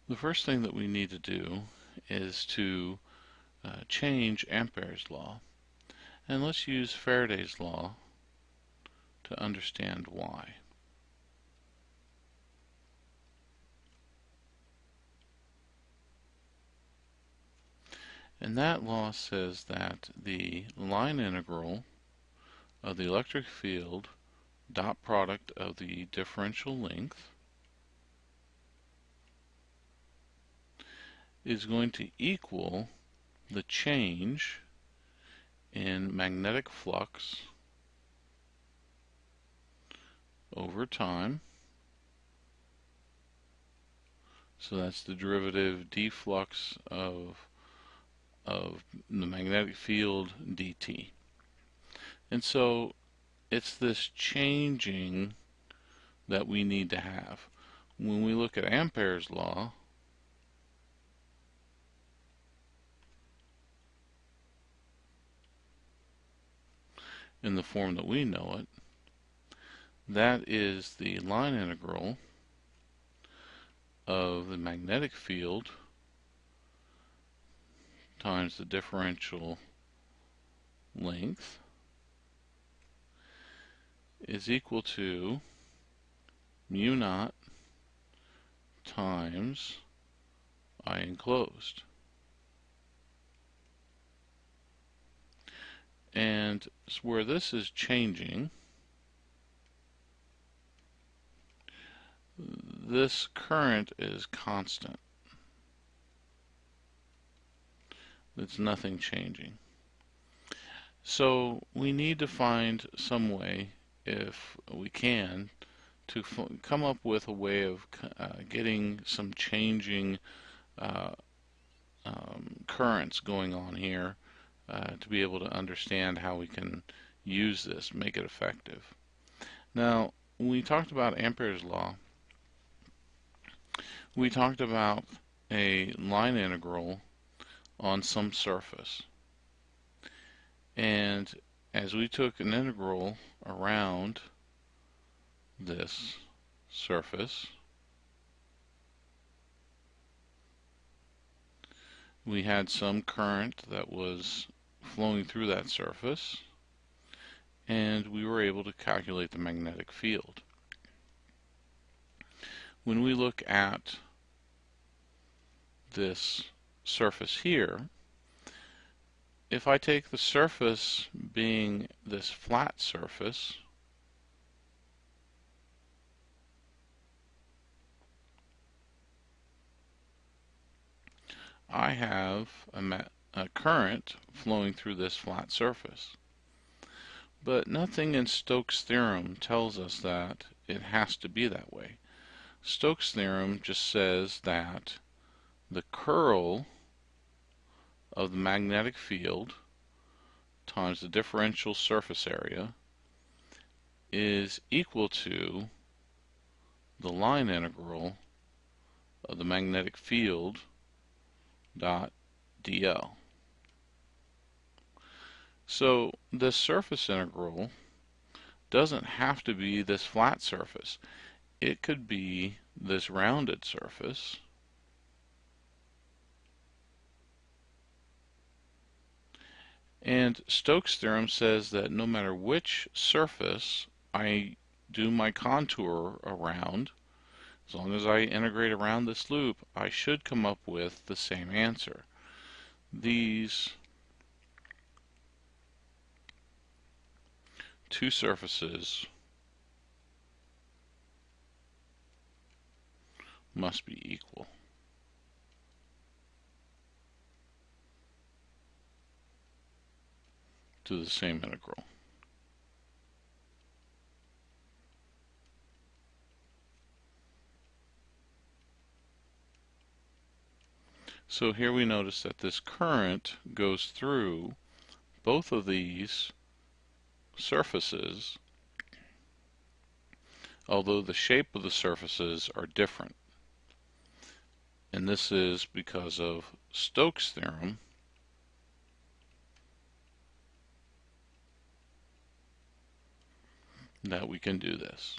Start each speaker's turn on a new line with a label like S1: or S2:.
S1: The first thing that we need to do is to change Ampere's law. And let's use Faraday's law to understand why. And that law says that the line integral of the electric field dot product of the differential length is going to equal the change in magnetic flux over time. So that's the derivative d flux of the magnetic field dt. And so it's this changing that we need to have. When we look at Ampere's law, in the form that we know it, that is the line integral of the magnetic field times the differential length is equal to mu naught times I enclosed. And where this is changing, this current is constant. It's nothing changing. So we need to find some way, if we can, to come up with a way of getting some changing currents going on here to be able to understand how we can use this, make it effective. Now, when we talked about Ampere's law, we talked about a line integral on some surface. And as we took an integral around this surface, we had some current that was flowing through that surface, and we were able to calculate the magnetic field. When we look at this surface here, if I take the surface being this flat surface, I have a current flowing through this flat surface. But nothing in Stokes' theorem tells us that it has to be that way. Stokes' theorem just says that the curl of the magnetic field times the differential surface area is equal to the line integral of the magnetic field dot dl. So this surface integral doesn't have to be this flat surface. It could be this rounded surface, and Stokes' theorem says that no matter which surface I do my contour around, as long as I integrate around this loop, I should come up with the same answer. These two surfaces must be equal. To the same integral. So here we notice that this current goes through both of these surfaces, although the shape of the surfaces are different. And this is because of Stokes' theorem, that we can do this.